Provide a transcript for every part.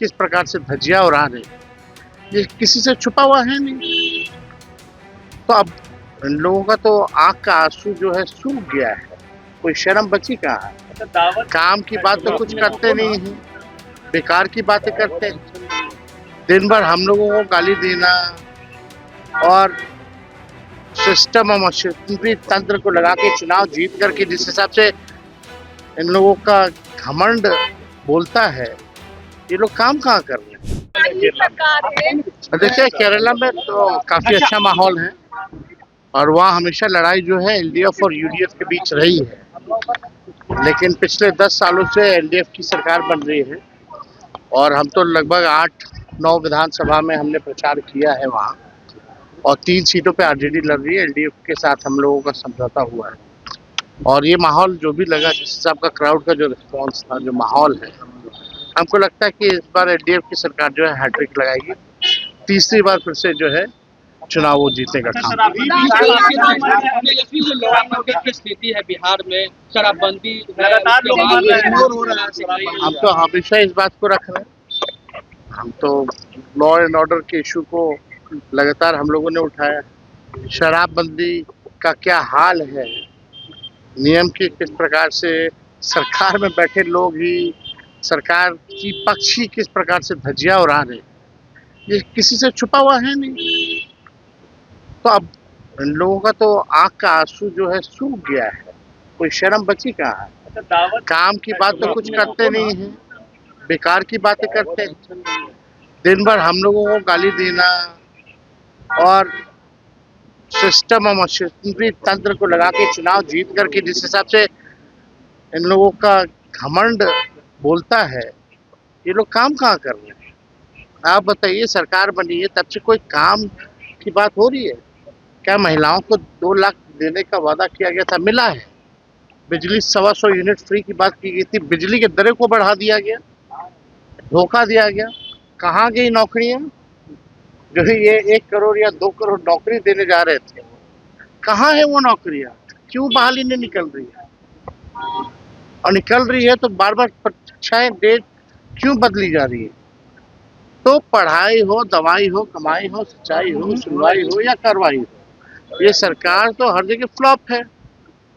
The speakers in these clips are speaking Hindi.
किस प्रकार से धज्जियां उड़ा रहे, ये किसी से छुपा हुआ है नहीं। तो अब इन लोगों का तो आंख का आंसू जो है सूख गया है, कोई शर्म बची कहाँ है। काम की बात तो कुछ करते नहीं है, बेकार की बातें करते हैं। दिन भर हम लोगों को गाली देना और सिस्टम और मशीनरी तंत्र को लगा के चुनाव जीत करके जिस हिसाब से इन लोगों का घमंड बोलता है, ये लोग काम कहाँ कर रहे हैं। देखिए केरला में तो काफी अच्छा माहौल है और वहाँ हमेशा लड़ाई जो है एलडीएफ और यूडीएफ के बीच रही है, लेकिन पिछले 10 सालों से एलडीएफ की सरकार बन रही है और हम तो लगभग 8-9 विधानसभा में हमने प्रचार किया है वहाँ, और 3 सीटों पे आरजेडी लड़ रही है। एलडीएफ के साथ हम लोगों का समझौता हुआ है और ये माहौल जो भी लगा, जिस हिसाब का क्राउड का जो रिस्पॉन्स था, जो माहौल है, हमको लगता है कि इस बार एलडीएफ की सरकार जो है हैट्रिक लगाएगी, तीसरी बार फिर से जो है चुनाव वो जीतने का काम। की स्थिति है बिहार में, शराबबंदी हम तो हमेशा इस बात को रख रहे हैं, हम तो लॉ एंड ऑर्डर के इशू को लगातार हम लोगों ने उठाया। शराबबंदी का क्या हाल है, नियम की किस प्रकार से सरकार में बैठे लोग ही सरकार की पक्ष ही किस प्रकार से धज्जियां उड़ा रहे, ये किसी से छुपा हुआ है नहीं। तो अब इन लोगों का तो आंख का आंसू जो है सूख गया है, कोई शर्म बची कहाँ है। काम की बात तो कुछ करते नहीं है, बेकार की बातें करते हैं। दिन भर हम लोगों को गाली देना और सिस्टम और मशीनरी तंत्र को लगा के चुनाव जीत करके जिस हिसाब से इन लोगों का घमंड बोलता है, ये लोग काम कहाँ कर रहे हैं। आप बताइए, सरकार बनी है तब से कोई काम की बात हो रही है क्या? महिलाओं को 2 लाख देने का वादा किया गया था, मिला है? बिजली 125 यूनिट फ्री की बात की गई थी, बिजली के दरें को बढ़ा दिया गया, धोखा दिया गया। कहाँ गई नौकरियां जो है ये 1 करोड़ या 2 करोड़ नौकरी देने जा रहे थे, कहाँ है वो नौकरियां? क्यों बहाली नहीं निकल रही है? और निकल रही है तो बार बार परीक्षाएं डेट क्यों बदली जा रही है? तो पढ़ाई हो, दवाई हो, कमाई हो, सच्चाई हो, सुनवाई हो या कार्रवाई हो, ये सरकार तो हर जगह फ्लॉप है।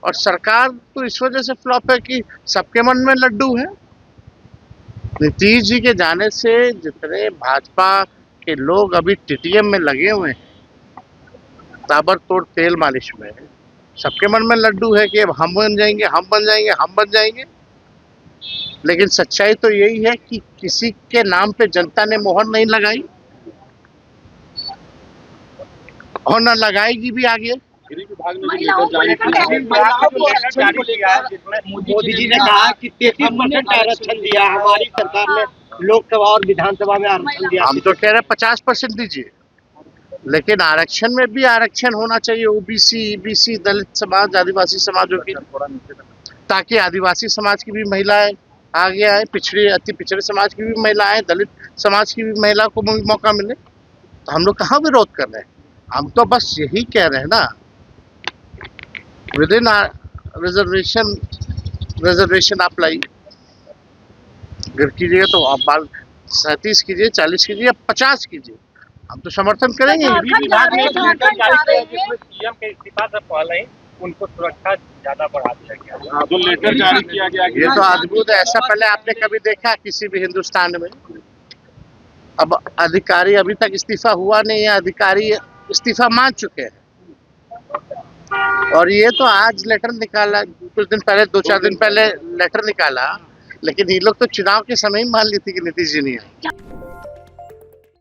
और सरकार तो इस वजह से फ्लॉप है कि सबके मन में लड्डू है। नीतीश जी के जाने से जितने भाजपा के लोग अभी टीटीएम में लगे हुए हैं, ताबड़तोड़ तेल मालिश में, सबके मन में लड्डू है कि अब हम बन जाएंगे, हम बन जाएंगे, हम बन जाएंगे। लेकिन सच्चाई तो यही है कि किसी के नाम पे जनता ने मोहर नहीं लगाई और न लगाएगी भी आगे। मोदी जी ने कहा कि 33% आरक्षण दिया, हमारी सरकार ने लोकसभा और विधानसभा में आरक्षण दिया। हम तो कह रहे हैं 50% दीजिए, लेकिन आरक्षण में भी आरक्षण होना चाहिए ओबीसी, ईबीसी, दलित समाज, आदिवासी समाजों की, ताकि आदिवासी समाज की भी महिलाएं आगे आए, पिछड़े अति पिछड़े समाज की भी महिलाएं, दलित समाज की भी महिला को भी मौका मिले। तो हम लोग कहाँ विरोध कर रहे हैं, हम तो बस यही कह रहे हैं ना, विद इन रिजर्वेशन आप लाइए, अगर कीजिएगा तो आप 37 कीजिए, 40 कीजिए या 50 कीजिए, हम तो समर्थन करेंगे। सीएम के इस्तीफा से पहले उनको सुरक्षा ज्यादा बढ़ा दिया गया, जो लेटर जारी किया गया, ये तो अद्भुत है, ऐसा पहले आपने कभी देखा किसी भी हिंदुस्तान में? अब अधिकारी अभी तक इस्तीफा हुआ नहीं है, अधिकारी इस्तीफा मान चुके हैं और ये तो आज लेटर निकाला, कुछ दिन पहले, 2-4 दिन पहले लेटर निकाला, लेकिन ये लोग तो चुनाव के समय ही मान ली थी कि नीतीश जी नहीं है।